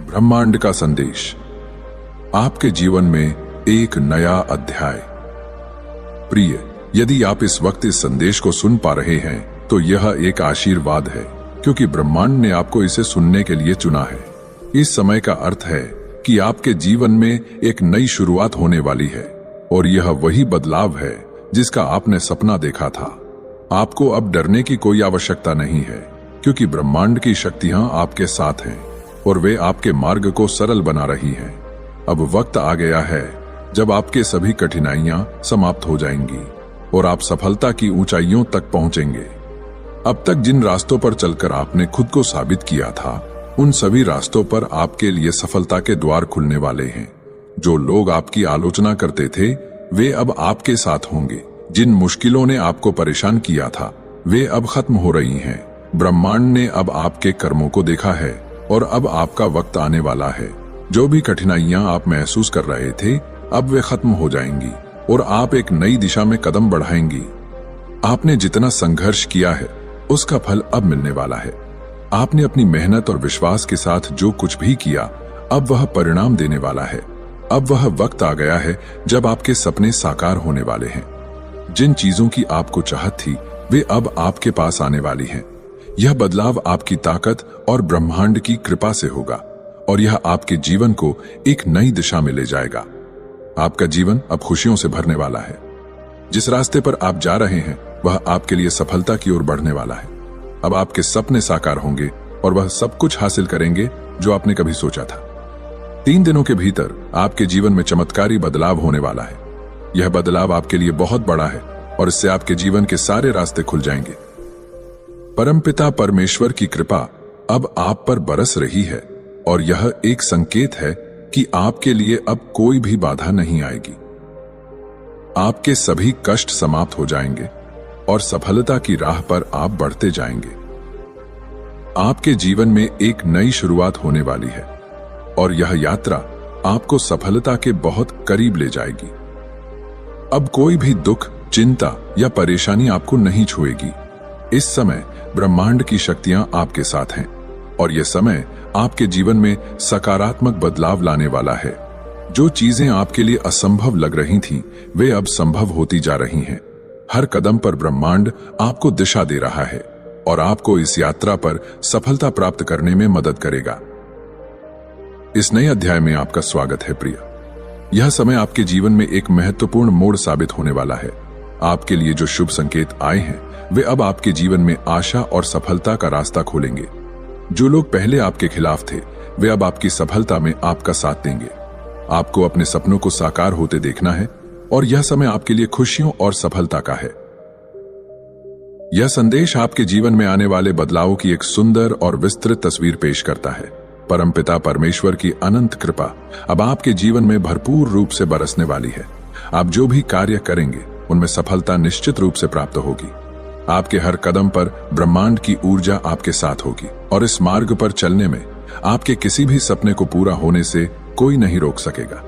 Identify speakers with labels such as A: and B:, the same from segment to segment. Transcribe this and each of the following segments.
A: ब्रह्मांड का संदेश, आपके जीवन में एक नया अध्याय। प्रिय, यदि आप इस वक्त इस संदेश को सुन पा रहे हैं तो यह एक आशीर्वाद है, क्योंकि ब्रह्मांड ने आपको इसे सुनने के लिए चुना है। इस समय का अर्थ है कि आपके जीवन में एक नई शुरुआत होने वाली है, और यह वही बदलाव है जिसका आपने सपना देखा था। आपको अब डरने की कोई आवश्यकता नहीं है, क्योंकि ब्रह्मांड की शक्तियां आपके साथ हैं और वे आपके मार्ग को सरल बना रही हैं। अब वक्त आ गया है जब आपके सभी कठिनाइयां समाप्त हो जाएंगी और आप सफलता की ऊंचाइयों तक पहुंचेंगे। अब तक जिन रास्तों पर चलकर आपने खुद को साबित किया था, उन सभी रास्तों पर आपके लिए सफलता के द्वार खुलने वाले हैं। जो लोग आपकी आलोचना करते थे, वे अब आपके साथ होंगे। जिन मुश्किलों ने आपको परेशान किया था, वे अब खत्म हो रही हैं। ब्रह्मांड ने अब आपके कर्मों को देखा है और अब आपका वक्त आने वाला है। जो भी कठिनाइयां आप महसूस कर रहे थे, अब वे खत्म हो जाएंगी और आप एक नई दिशा में कदम बढ़ाएंगी। आपने जितना संघर्ष किया है, उसका फल अब मिलने वाला है। आपने अपनी मेहनत और विश्वास के साथ जो कुछ भी किया, अब वह परिणाम देने वाला है। अब वह वक्त आ गया है जब आपके सपने साकार होने वाले हैं। जिन चीजों की आपको चाहत थी, वे अब आपके पास आने वाली हैं। यह बदलाव आपकी ताकत और ब्रह्मांड की कृपा से होगा, और यह आपके जीवन को एक नई दिशा में ले जाएगा। आपका जीवन अब खुशियों से भरने वाला है। जिस रास्ते पर आप जा रहे हैं, वह आपके लिए सफलता की ओर बढ़ने वाला है। अब आपके सपने साकार होंगे और वह सब कुछ हासिल करेंगे जो आपने कभी सोचा था। 3 दिनों के भीतर आपके जीवन में चमत्कारी बदलाव होने वाला है। यह बदलाव आपके लिए बहुत बड़ा है और इससे आपके जीवन के सारे रास्ते खुल जाएंगे। परमपिता परमेश्वर की कृपा अब आप पर बरस रही है, और यह एक संकेत है कि आपके लिए अब कोई भी बाधा नहीं आएगी। आपके सभी कष्ट समाप्त हो जाएंगे और सफलता की राह पर आप बढ़ते जाएंगे। आपके जीवन में एक नई शुरुआत होने वाली है, और यह यात्रा आपको सफलता के बहुत करीब ले जाएगी। अब कोई भी दुख, चिंता या परेशानी आपको नहीं छुएगी। इस समय ब्रह्मांड की शक्तियां आपके साथ हैं, और यह समय आपके जीवन में सकारात्मक बदलाव लाने वाला है। जो चीजें आपके लिए असंभव लग रही थीं, वे अब संभव होती जा रही हैं। हर कदम पर ब्रह्मांड आपको दिशा दे रहा है और आपको इस यात्रा पर सफलता प्राप्त करने में मदद करेगा। इस नए अध्याय में आपका स्वागत है प्रिय। यह समय आपके जीवन में एक महत्वपूर्ण मोड़ साबित होने वाला है। आपके लिए जो शुभ संकेत आए हैं, वे अब आपके जीवन में आशा और सफलता का रास्ता खोलेंगे। जो लोग पहले आपके खिलाफ थे, वे अब आपकी सफलता में आपका साथ देंगे। आपको अपने सपनों को साकार होते देखना है, और यह समय आपके लिए खुशियों और सफलता का है। यह संदेश आपके जीवन में आने वाले बदलावों की एक सुंदर और विस्तृत तस्वीर पेश करता है। परमपिता परमेश्वर की अनंत कृपा अब आपके जीवन में भरपूर रूप से बरसने वाली है। आप जो भी कार्य करेंगे, उनमें सफलता निश्चित रूप से प्राप्त होगी। आपके हर कदम पर ब्रह्मांड की ऊर्जा आपके साथ होगी, और इस मार्ग पर चलने में आपके किसी भी सपने को पूरा होने से कोई नहीं रोक सकेगा।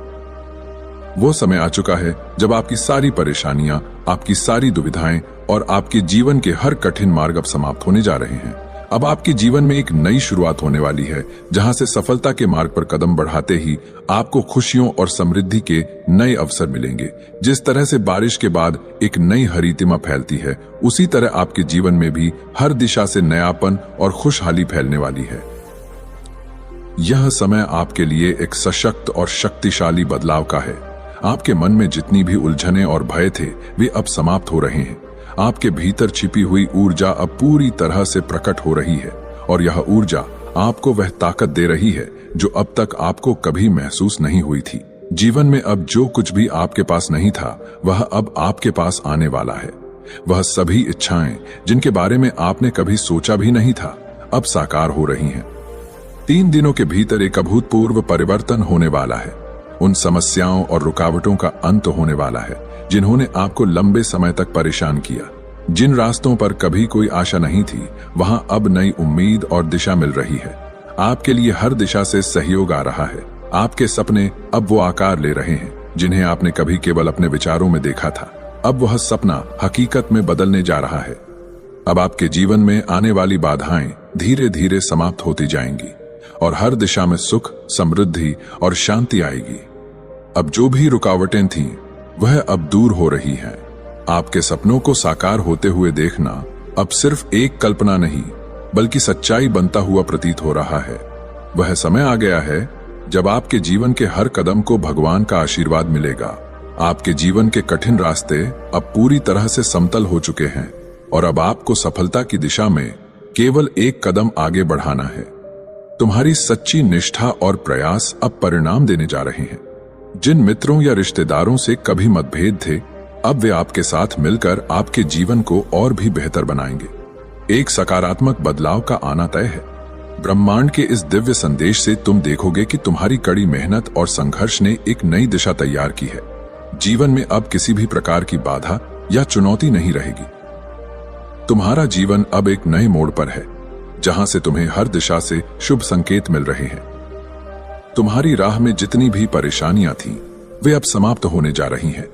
A: वो समय आ चुका है जब आपकी सारी परेशानियां, आपकी सारी दुविधाएं और आपके जीवन के हर कठिन मार्ग अब समाप्त होने जा रहे हैं। अब आपके जीवन में एक नई शुरुआत होने वाली है, जहां से सफलता के मार्ग पर कदम बढ़ाते ही आपको खुशियों और समृद्धि के नए अवसर मिलेंगे। जिस तरह से बारिश के बाद एक नई हरितिमा फैलती है, उसी तरह आपके जीवन में भी हर दिशा से नयापन और खुशहाली फैलने वाली है। यह समय आपके लिए एक सशक्त और शक्तिशाली बदलाव का है। आपके मन में जितनी भी उलझने और भय थे, वे अब समाप्त हो रहे हैं। आपके भीतर छिपी हुई ऊर्जा अब पूरी तरह से प्रकट हो रही है, और यह ऊर्जा आपको वह ताकत दे रही है जो अब तक आपको कभी महसूस नहीं हुई थी। जीवन में अब जो कुछ भी आपके पास नहीं था, वह अब आपके पास आने वाला है। वह सभी इच्छाएं जिनके बारे में आपने कभी सोचा भी नहीं था, अब साकार हो रही हैं। 3 दिनों के भीतर एक अभूतपूर्व परिवर्तन होने वाला है। उन समस्याओं और रुकावटों का अंत होने वाला है जिन्होंने आपको लंबे समय तक परेशान किया। जिन रास्तों पर कभी कोई आशा नहीं थी, वहां अब नई उम्मीद और दिशा मिल रही है। आपके लिए हर दिशा से सहयोग आ रहा है। आपके सपने अब वो आकार ले रहे हैं जिन्हें आपने कभी केवल अपने विचारों में देखा था। अब वह सपना हकीकत में बदलने जा रहा है। अब आपके जीवन में आने वाली बाधाएं धीरे धीरे समाप्त होती जाएंगी और हर दिशा में सुख, समृद्धि और शांति आएगी। अब जो भी रुकावटें थीं, वह अब दूर हो रही हैं। आपके सपनों को साकार होते हुए देखना अब सिर्फ एक कल्पना नहीं, बल्कि सच्चाई बनता हुआ प्रतीत हो रहा है। वह समय आ गया है जब आपके जीवन के हर कदम को भगवान का आशीर्वाद मिलेगा। आपके जीवन के कठिन रास्ते अब पूरी तरह से समतल हो चुके हैं और अब आपको सफलता की दिशा में केवल एक कदम आगे बढ़ाना है। तुम्हारी सच्ची निष्ठा और प्रयास अब परिणाम देने जा रहे हैं। जिन मित्रों या रिश्तेदारों से कभी मतभेद थे, अब वे आपके साथ मिलकर आपके जीवन को और भी बेहतर बनाएंगे। एक सकारात्मक बदलाव का आना तय है। ब्रह्मांड के इस दिव्य संदेश से तुम देखोगे कि तुम्हारी कड़ी मेहनत और संघर्ष ने एक नई दिशा तैयार की है। जीवन में अब किसी भी प्रकार की बाधा या चुनौती नहीं रहेगी। तुम्हारा जीवन अब एक नए मोड़ पर है, जहां से तुम्हें हर दिशा से शुभ संकेत मिल रहे हैं। तुम्हारी राह में जितनी भी परेशानियां थीं, वे अब समाप्त होने जा रही हैं।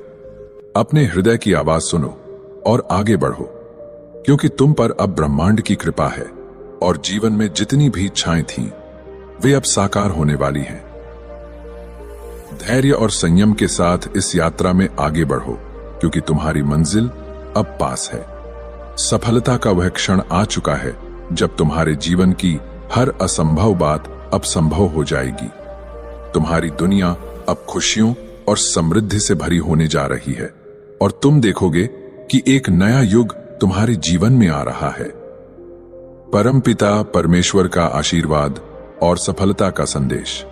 A: अपने हृदय की आवाज सुनो और आगे बढ़ो, क्योंकि तुम पर अब ब्रह्मांड की कृपा है और जीवन में जितनी भी इच्छाएं थीं, वे अब साकार होने वाली हैं। धैर्य और संयम के साथ इस यात्रा में आगे बढ़ो, क्योंकि तुम्हारी मंजिल अब पास है। सफलता का वह क्षण आ चुका है जब तुम्हारे जीवन की हर असंभव बात अब संभव हो जाएगी। तुम्हारी दुनिया अब खुशियों और समृद्धि से भरी होने जा रही है और तुम देखोगे कि एक नया युग तुम्हारे जीवन में आ रहा है। परमपिता परमेश्वर का आशीर्वाद और सफलता का संदेश।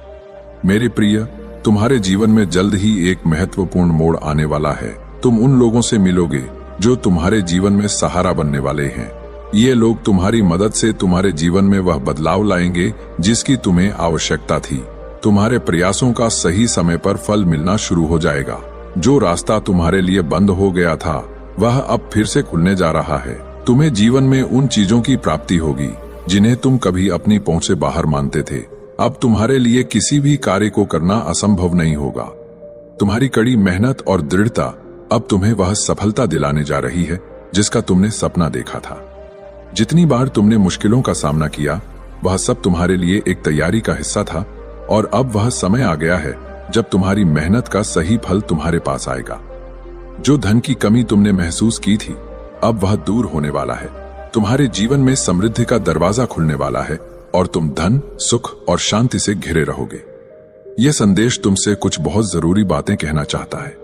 A: मेरे प्रिय, तुम्हारे जीवन में जल्द ही एक महत्वपूर्ण मोड़ आने वाला है। तुम उन लोगों से मिलोगे जो तुम्हारे जीवन में सहारा बनने वाले हैं। ये लोग तुम्हारी मदद से तुम्हारे जीवन में वह बदलाव लाएंगे जिसकी तुम्हें आवश्यकता थी। तुम्हारे प्रयासों का सही समय पर फल मिलना शुरू हो जाएगा। जो रास्ता तुम्हारे लिए बंद हो गया था, वह अब फिर से खुलने जा रहा है। तुम्हें जीवन में उन चीजों की प्राप्ति होगी जिन्हें तुम कभी अपनी पहुंच से बाहर मानते थे। अब तुम्हारे लिए किसी भी कार्य को करना असंभव नहीं होगा। तुम्हारी कड़ी मेहनत और दृढ़ता अब तुम्हें वह सफलता दिलाने जा रही है जिसका तुमने सपना देखा था। जितनी बार तुमने मुश्किलों का सामना किया, वह सब तुम्हारे लिए एक तैयारी का हिस्सा था और अब वह समय आ गया है जब तुम्हारी मेहनत का सही फल तुम्हारे पास आएगा। जो धन की कमी तुमने महसूस की थी, अब वह दूर होने वाला है। तुम्हारे जीवन में समृद्धि का दरवाजा खुलने वाला है और तुम धन, सुख और शांति से घिरे रहोगे। यह संदेश तुमसे कुछ बहुत जरूरी बातें कहना चाहता है।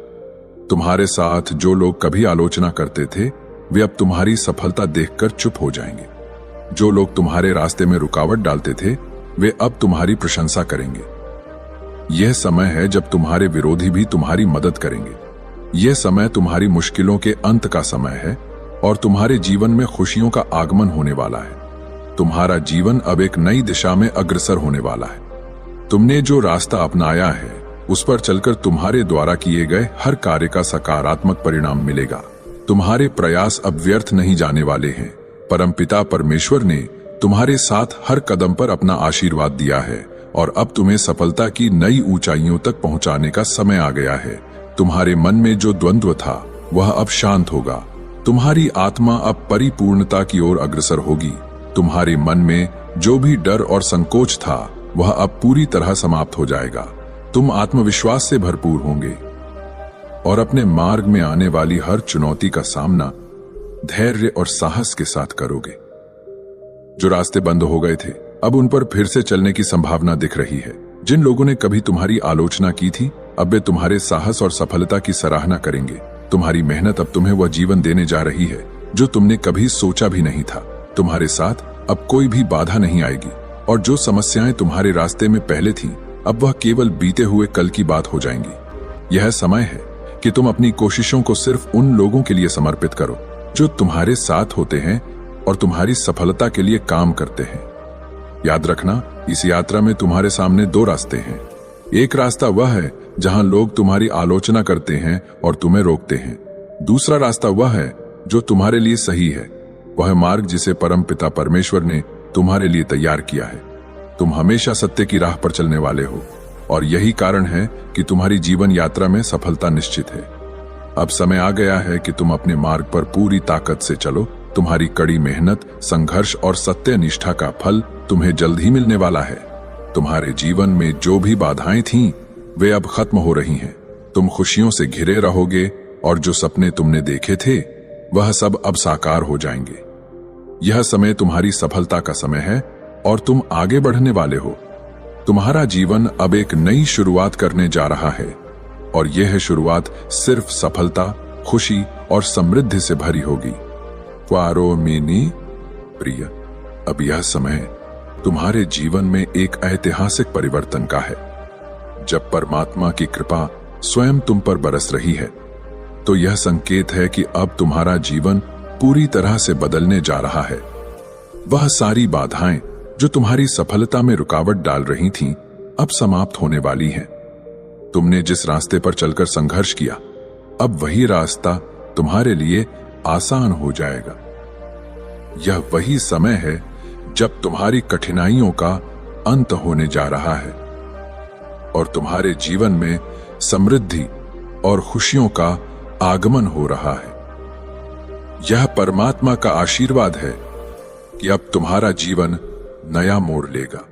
A: तुम्हारे साथ जो लोग कभी आलोचना करते थे, वे अब तुम्हारी सफलता देखकर चुप हो जाएंगे। जो लोग तुम्हारे रास्ते में रुकावट डालते थे, वे अब तुम्हारी प्रशंसा करेंगे। यह समय है जब तुम्हारे विरोधी भी तुम्हारी मदद करेंगे। यह समय तुम्हारी मुश्किलों के अंत का समय है और तुम्हारे जीवन में खुशियों का आगमन होने वाला है। तुम्हारा जीवन अब एक नई दिशा में अग्रसर होने वाला है। तुमने जो रास्ता अपनाया है, उस पर चलकर तुम्हारे द्वारा किए गए हर कार्य का सकारात्मक परिणाम मिलेगा। तुम्हारे प्रयास अब व्यर्थ नहीं जाने वाले हैं। परमपिता परमेश्वर ने तुम्हारे साथ हर कदम पर अपना आशीर्वाद दिया है और अब तुम्हें सफलता की नई ऊंचाइयों तक पहुंचाने का समय आ गया है। तुम्हारे मन में जो द्वंद्व था, वह अब शांत होगा। तुम्हारी आत्मा अब परिपूर्णता की ओर अग्रसर होगी। तुम्हारे मन में जो भी डर और संकोच था, वह अब पूरी तरह समाप्त हो जाएगा। तुम आत्मविश्वास से भरपूर होंगे और अपने मार्ग में आने वाली हर चुनौती का सामना धैर्य और साहस के साथ करोगे। जो रास्ते बंद हो गए थे, अब उन पर फिर से चलने की संभावना दिख रही है। जिन लोगों ने कभी तुम्हारी आलोचना की थी, अब वे तुम्हारे साहस और सफलता की सराहना करेंगे। तुम्हारी मेहनत अब तुम्हें वह जीवन देने जा रही है जो तुमने कभी सोचा भी नहीं था। तुम्हारे साथ अब कोई भी बाधा नहीं आएगी और जो समस्याएं तुम्हारे रास्ते में पहले थीं, अब वह केवल बीते हुए कल की बात हो जाएंगी। यह समय है कि तुम अपनी कोशिशों को सिर्फ उन लोगों के लिए समर्पित करो जो तुम्हारे साथ होते हैं और तुम्हारी सफलता के लिए काम करते हैं। याद रखना, इस यात्रा में तुम्हारे सामने दो रास्ते हैं। एक रास्ता वह है जहां लोग तुम्हारी आलोचना करते हैं और तुम्हें रोकते हैं। दूसरा रास्ता वह है जो तुम्हारे लिए सही है, वह मार्ग जिसे परमपिता परमेश्वर ने तुम्हारे लिए तैयार किया है। तुम हमेशा सत्य की राह पर चलने वाले हो और यही कारण है कि तुम्हारी जीवन यात्रा में सफलता निश्चित है। अब समय आ गया है कि तुम अपने मार्ग पर पूरी ताकत से चलो। तुम्हारी कड़ी मेहनत, संघर्ष और सत्य निष्ठा का फल तुम्हें जल्द ही मिलने वाला है। तुम्हारे जीवन में जो भी बाधाएं थीं, वे अब खत्म हो रही हैं। तुम खुशियों से घिरे रहोगे और जो सपने तुमने देखे थे वह सब अब साकार हो जाएंगे। यह समय तुम्हारी सफलता का समय है और तुम आगे बढ़ने वाले हो। तुम्हारा जीवन अब एक नई शुरुआत करने जा रहा है और यह शुरुआत सिर्फ सफलता, खुशी और समृद्धि से भरी होगी। क्वारो मीनी प्रिय, अब यह समय तुम्हारे जीवन में एक ऐतिहासिक परिवर्तन का है। जब परमात्मा की कृपा स्वयं तुम पर बरस रही है तो यह संकेत है कि अब तुम्हारा जीवन पूरी तरह से बदलने जा रहा है। वह सारी बाधाएं जो तुम्हारी सफलता में रुकावट डाल रही थीं, अब समाप्त होने वाली हैं। तुमने जिस रास्ते पर चलकर संघर्ष किया, अब वही रास्ता तुम्हारे लिए आसान हो जाएगा। यह वही समय है जब तुम्हारी कठिनाइयों का अंत होने जा रहा है और तुम्हारे जीवन में समृद्धि और खुशियों का आगमन हो रहा है। यह परमात्मा का आशीर्वाद है कि अब तुम्हारा जीवन नया मोड़ लेगा।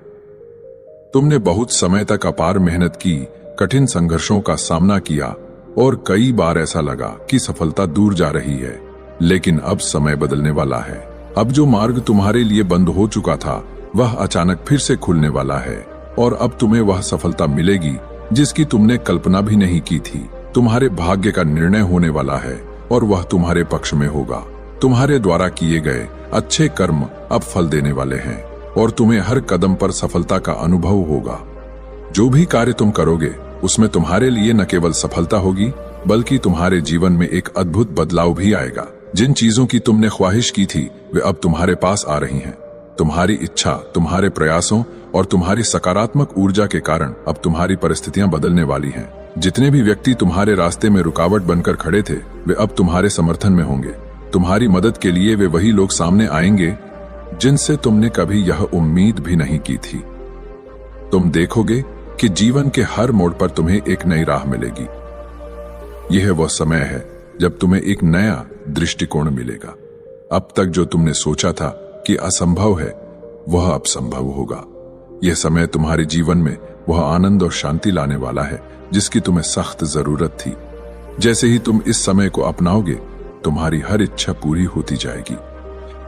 A: तुमने बहुत समय तक अपार मेहनत की, कठिन संघर्षों का सामना किया और कई बार ऐसा लगा कि सफलता दूर जा रही है, लेकिन अब समय बदलने वाला है। अब जो मार्ग तुम्हारे लिए बंद हो चुका था वह अचानक फिर से खुलने वाला है और अब तुम्हें वह सफलता मिलेगी जिसकी तुमने कल्पना भी नहीं की थी। तुम्हारे भाग्य का निर्णय होने वाला है और वह तुम्हारे पक्ष में होगा। तुम्हारे द्वारा किए गए अच्छे कर्म अब फल देने वाले हैं और तुम्हें हर कदम पर सफलता का अनुभव होगा। जो भी कार्य तुम करोगे उसमें तुम्हारे लिए न केवल सफलता होगी बल्कि तुम्हारे जीवन में एक अद्भुत बदलाव भी आएगा। जिन चीजों की तुमने ख्वाहिश की थी वे अब तुम्हारे पास आ रही हैं। तुम्हारी इच्छा, तुम्हारे प्रयासों और तुम्हारी सकारात्मक ऊर्जा के कारण अब तुम्हारी परिस्थितियां बदलने वाली हैं। जितने भी व्यक्ति तुम्हारे रास्ते में रुकावट बनकर खड़े थे वे अब तुम्हारे समर्थन में होंगे। तुम्हारी मदद के लिए वे वही लोग सामने आएंगे जिनसे तुमने कभी यह उम्मीद भी नहीं की थी। तुम देखोगे कि जीवन के हर मोड़ पर तुम्हें एक नई राह मिलेगी। यह वह समय है जब तुम्हें एक नया दृष्टिकोण मिलेगा। अब तक जो तुमने सोचा था कि असंभव है वह अब संभव होगा। यह समय तुम्हारे जीवन में वह आनंद और शांति लाने वाला है जिसकी तुम्हें सख्त जरूरत थी। जैसे ही तुम इस समय को अपनाओगे तुम्हारी हर इच्छा पूरी होती जाएगी।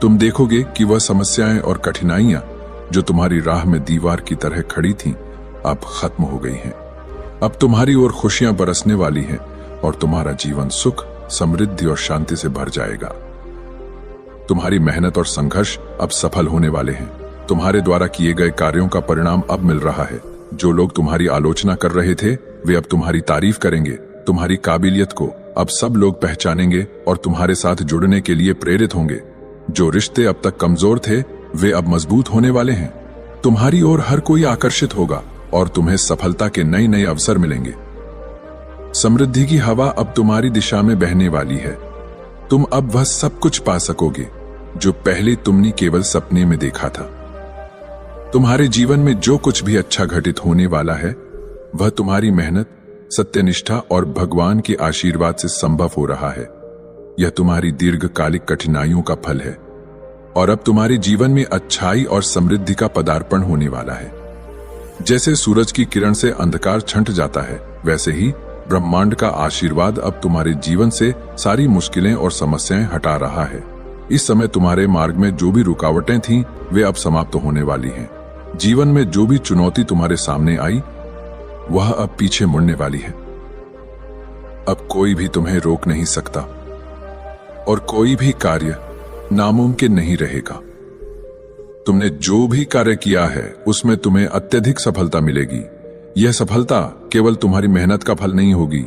A: तुम देखोगे कि वह समस्याएं और कठिनाइयां जो तुम्हारी राह में दीवार की तरह खड़ी थीं अब खत्म हो गई हैं। अब तुम्हारी ओर खुशियां बरसने वाली हैं और तुम्हारा जीवन सुख, समृद्धि और शांति से भर जाएगा। तुम्हारी मेहनत और संघर्ष अब सफल होने वाले हैं। तुम्हारे द्वारा किए गए कार्यों का परिणाम अब मिल रहा है। जो लोग तुम्हारी आलोचना कर रहे थे वे अब तुम्हारी तारीफ करेंगे। तुम्हारी काबिलियत को अब सब लोग पहचानेंगे और तुम्हारे साथ जुड़ने के लिए प्रेरित होंगे। जो रिश्ते अब तक कमजोर थे वे अब मजबूत होने वाले हैं। तुम्हारी ओर हर कोई आकर्षित होगा और तुम्हें सफलता के नए नए अवसर मिलेंगे। समृद्धि की हवा अब तुम्हारी दिशा में बहने वाली है। तुम अब वह सब कुछ पा सकोगे जो पहले तुमने केवल सपने में देखा था। तुम्हारे जीवन में जो कुछ भी अच्छा घटित होने वाला है वह तुम्हारी मेहनत, सत्यनिष्ठा और भगवान के आशीर्वाद से संभव हो रहा है। यह तुम्हारी दीर्घकालिक कठिनाइयों का फल है और अब तुम्हारे जीवन में अच्छाई और समृद्धि का पदार्पण होने वाला है। जैसे सूरज की किरण से अंधकार छंट जाता है वैसे ही ब्रह्मांड का आशीर्वाद अब तुम्हारे जीवन से सारी मुश्किलें और समस्याएं हटा रहा है। इस समय तुम्हारे मार्ग में जो भी रुकावटें थीं वे अब समाप्त होने वाली हैं। जीवन में जो भी चुनौती तुम्हारे सामने आई वह अब पीछे मुड़ने वाली है। अब कोई भी तुम्हें रोक नहीं सकता और कोई भी कार्य नामुमकिन नहीं रहेगा। तुमने जो भी कार्य किया है उसमें तुम्हें अत्यधिक सफलता मिलेगी। यह सफलता केवल तुम्हारी मेहनत का फल नहीं होगी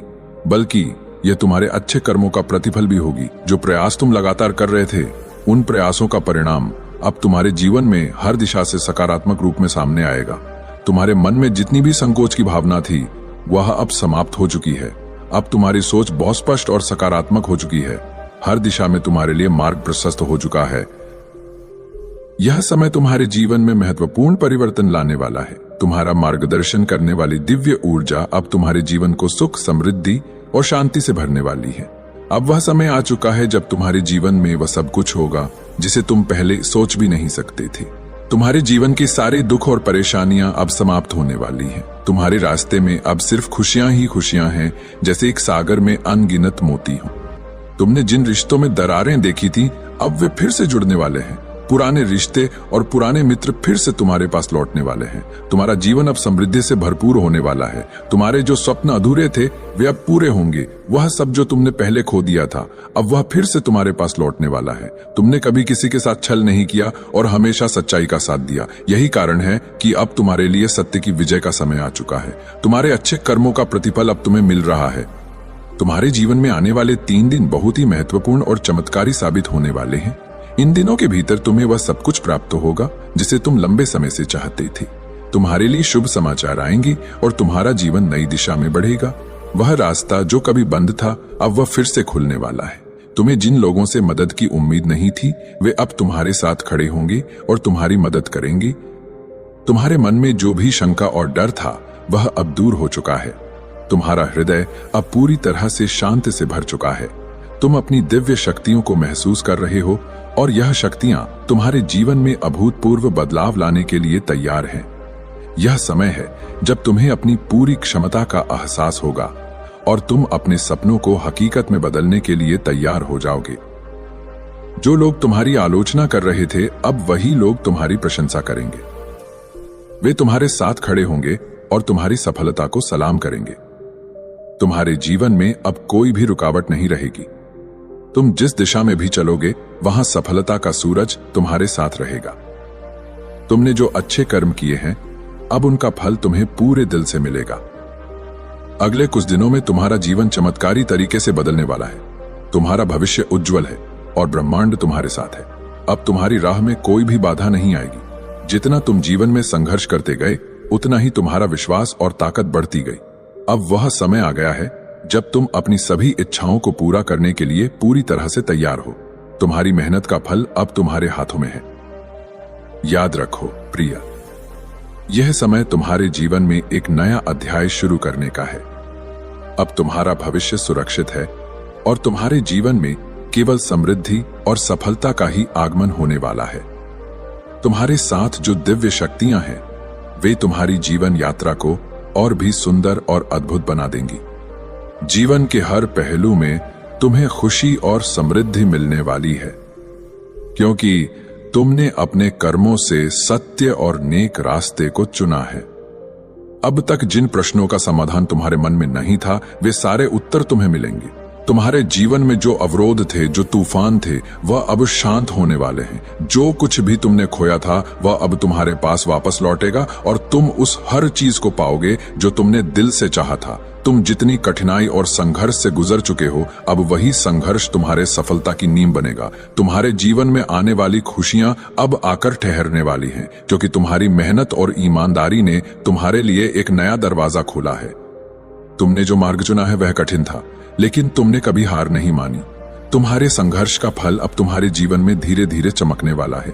A: बल्कि यह तुम्हारे अच्छे कर्मों का प्रतिफल भी होगी। जो प्रयास तुम लगातार कर रहे थे उन प्रयासों का परिणाम अब तुम्हारे जीवन में हर दिशा से सकारात्मक रूप में सामने आएगा। तुम्हारे मन में जितनी भी संकोच की भावना थी वह अब समाप्त हो चुकी है। अब तुम्हारी सोच बहुत स्पष्ट और सकारात्मक हो चुकी है। हर दिशा में तुम्हारे लिए मार्ग प्रशस्त हो चुका है। यह समय तुम्हारे जीवन में महत्वपूर्ण परिवर्तन लाने वाला है। तुम्हारा मार्गदर्शन करने वाली दिव्य ऊर्जा अब तुम्हारे जीवन को सुख, समृद्धि और शांति से भरने वाली है। अब वह समय आ चुका है जब तुम्हारे जीवन में वह सब कुछ होगा जिसे तुम पहले सोच भी नहीं सकते थे। तुम्हारे जीवन के सारे दुख और परेशानियां अब समाप्त होने वाली हैं। तुम्हारे रास्ते में अब सिर्फ खुशियां ही खुशियां हैं, जैसे एक सागर में अनगिनत मोती हो। तुमने जिन रिश्तों में दरारें देखी थी, अब वे फिर से जुड़ने वाले हैं। पुराने रिश्ते और पुराने मित्र फिर से तुम्हारे पास लौटने वाले हैं। तुम्हारा जीवन अब समृद्धि से भरपूर होने वाला है। तुम्हारे जो स्वप्न अधूरे थे वे अब पूरे होंगे। वह सब जो तुमने पहले खो दिया था, अब वह फिर से तुम्हारे पास लौटने वाला है। तुमने कभी किसी के साथ छल नहीं किया और हमेशा सच्चाई का साथ दिया। यही कारण है कि अब तुम्हारे लिए सत्य की विजय का समय आ चुका है। तुम्हारे अच्छे कर्मों का प्रतिफल अब तुम्हें मिल रहा है। तुम्हारे जीवन में आने वाले 3 दिन बहुत ही महत्वपूर्ण और चमत्कारी साबित होने वाले हैं। इन दिनों के भीतर तुम्हें वह सब कुछ प्राप्त होगा जिसे तुम लंबे समय से चाहते थे। तुम्हारे लिए शुभ समाचार आएंगे और तुम्हारा जीवन नई दिशा में बढ़ेगा। वह रास्ता जो कभी बंद था, अब वह फिर से खुलने वाला है। तुम्हें जिन लोगों से मदद की उम्मीद नहीं थी, वे अब तुम्हारे साथ खड़े होंगे और तुम्हारी मदद करेंगे। तुम्हारे मन में जो भी शंका और डर था, वह अब दूर हो चुका है। तुम्हारा हृदय अब पूरी तरह से शांति से भर चुका है। तुम अपनी दिव्य शक्तियों को महसूस कर रहे हो और यह शक्तियां तुम्हारे जीवन में अभूतपूर्व बदलाव लाने के लिए तैयार हैं। यह समय है जब तुम्हें अपनी पूरी क्षमता का एहसास होगा और तुम अपने सपनों को हकीकत में बदलने के लिए तैयार हो जाओगे। जो लोग तुम्हारी आलोचना कर रहे थे, अब वही लोग तुम्हारी प्रशंसा करेंगे। वे तुम्हारे साथ खड़े होंगे और तुम्हारी सफलता को सलाम करेंगे। तुम्हारे जीवन में अब कोई भी रुकावट नहीं रहेगी। तुम जिस दिशा में भी चलोगे, वहां सफलता का सूरज तुम्हारे साथ रहेगा। तुमने जो अच्छे कर्म किए हैं, अब उनका फल तुम्हें पूरे दिल से मिलेगा। अगले कुछ दिनों में तुम्हारा जीवन चमत्कारी तरीके से बदलने वाला है। तुम्हारा भविष्य उज्जवल है और ब्रह्मांड तुम्हारे साथ है। अब तुम्हारी राह में कोई भी बाधा नहीं आएगी। जितना तुम जीवन में संघर्ष करते गए, उतना ही तुम्हारा विश्वास और ताकत बढ़ती गई। अब वह समय आ गया है जब तुम अपनी सभी इच्छाओं को पूरा करने के लिए पूरी तरह से तैयार हो। तुम्हारी मेहनत का फल अब तुम्हारे हाथों में है। याद रखो प्रिय, यह समय तुम्हारे जीवन में एक नया अध्याय शुरू करने का है। अब तुम्हारा भविष्य सुरक्षित है और तुम्हारे जीवन में केवल समृद्धि और सफलता का ही आगमन होने वाला है। तुम्हारे साथ जो दिव्य शक्तियां हैं, वे तुम्हारी जीवन यात्रा को और भी सुंदर और अद्भुत बना देंगी। जीवन के हर पहलू में तुम्हें खुशी और समृद्धि मिलने वाली है, क्योंकि तुमने अपने कर्मों से सत्य और नेक रास्ते को चुना है। अब तक जिन प्रश्नों का समाधान तुम्हारे मन में नहीं था, वे सारे उत्तर तुम्हें मिलेंगे। तुम्हारे जीवन में जो अवरोध थे, जो तूफान थे, वह अब शांत होने वाले हैं। जो कुछ भी तुमने खोया था, वह अब तुम्हारे पास वापस लौटेगा और तुम उस हर चीज को पाओगे जो तुमने दिल से चाहा था। तुम जितनी कठिनाई और संघर्ष से गुजर चुके हो, अब वही संघर्ष तुम्हारे सफलता की नींव बनेगा। तुम्हारे जीवन में आने वाली खुशियां अब आकर ठहरने वाली हैं, क्योंकि तुम्हारी मेहनत और ईमानदारी ने तुम्हारे लिए एक नया दरवाजा खोला है। तुमने जो मार्ग चुना है वह कठिन था, लेकिन तुमने कभी हार नहीं मानी। तुम्हारे संघर्ष का फल अब तुम्हारे जीवन में धीरे धीरे चमकने वाला है।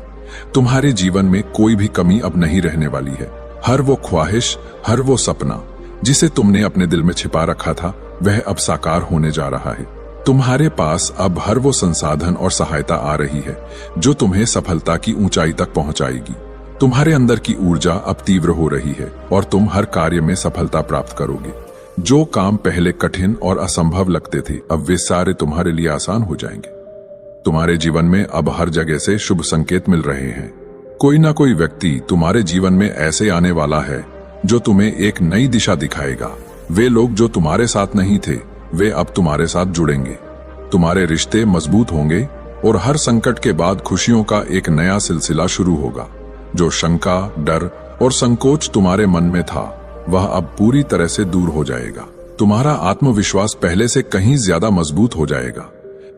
A: तुम्हारे जीवन में कोई भी कमी अब नहीं रहने वाली है। हर वो ख्वाहिश, हर वो सपना जिसे तुमने अपने दिल में छिपा रखा था, वह अब साकार होने जा रहा है। तुम्हारे पास अब हर वो संसाधन और सहायता आ रही है जो तुम्हें सफलता की ऊंचाई तक पहुंचाएगी। तुम्हारे अंदर की ऊर्जा अब तीव्र हो रही है और तुम हर कार्य में सफलता प्राप्त करोगे। जो काम पहले कठिन और असंभव लगते थे, अब वे सारे तुम्हारे लिए आसान हो जाएंगे। तुम्हारे जीवन में अब हर जगह से शुभ संकेत मिल रहे हैं। कोई ना कोई व्यक्ति तुम्हारे जीवन में ऐसे आने वाला है जो तुम्हें एक नई दिशा दिखाएगा। वे लोग जो तुम्हारे साथ नहीं थे, वे अब तुम्हारे साथ जुड़ेंगे। तुम्हारे रिश्ते मजबूत होंगे और हर संकट के बाद खुशियों का एक नया सिलसिला शुरू होगा। जो शंका, डर और संकोच तुम्हारे मन में था, वह अब पूरी तरह से दूर हो जाएगा। तुम्हारा आत्मविश्वास पहले से कहीं ज्यादा मजबूत हो जाएगा।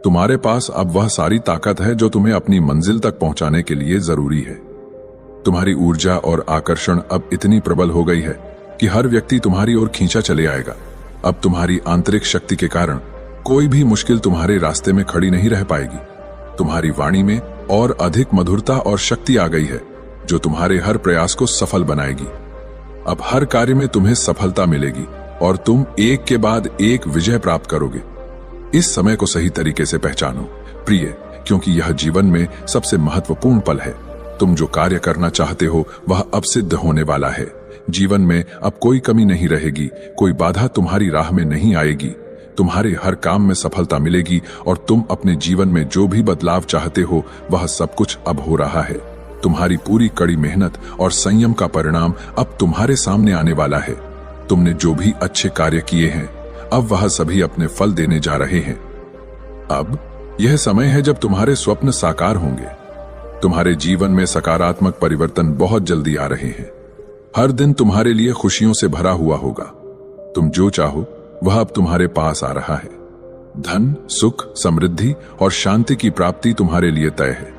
A: तुम्हारे पास अब वह सारी ताकत है जो तुम्हें अपनी मंजिल तक पहुंचाने के लिए जरूरी है। तुम्हारी ऊर्जा और आकर्षण अब इतनी प्रबल हो गई है कि हर व्यक्ति तुम्हारी ओर खींचा चले आएगा। अब तुम्हारी आंतरिक शक्ति के कारण कोई भी मुश्किल तुम्हारे रास्ते में खड़ी नहीं रह पाएगी। तुम्हारी वाणी में और अधिक मधुरता और शक्ति आ गई है जो तुम्हारे हर प्रयास को सफल बनाएगी। अब हर कार्य में तुम्हें सफलता मिलेगी और तुम एक के बाद एक विजय प्राप्त करोगे। इस समय को सही तरीके से पहचानो प्रिय, क्योंकि यह जीवन में सबसे महत्वपूर्ण पल है। तुम जो कार्य करना चाहते हो वह अब सिद्ध होने वाला है। जीवन में अब कोई कमी नहीं रहेगी, कोई बाधा तुम्हारी राह में नहीं आएगी। तुम्हारे हर काम में सफलता मिलेगी और तुम अपने जीवन में जो भी बदलाव चाहते हो वह सब कुछ अब हो रहा है। तुम्हारी पूरी कड़ी मेहनत और संयम का परिणाम अब तुम्हारे सामने आने वाला है। तुमने जो भी अच्छे कार्य किए हैं अब वह सभी अपने फल देने जा रहे हैं। अब यह समय है जब तुम्हारे स्वप्न साकार होंगे। तुम्हारे जीवन में सकारात्मक परिवर्तन बहुत जल्दी आ रहे हैं। हर दिन तुम्हारे लिए खुशियों से भरा हुआ होगा। तुम जो चाहो वह अब तुम्हारे पास आ रहा है। धन, सुख, समृद्धि और शांति की प्राप्ति तुम्हारे लिए तय है।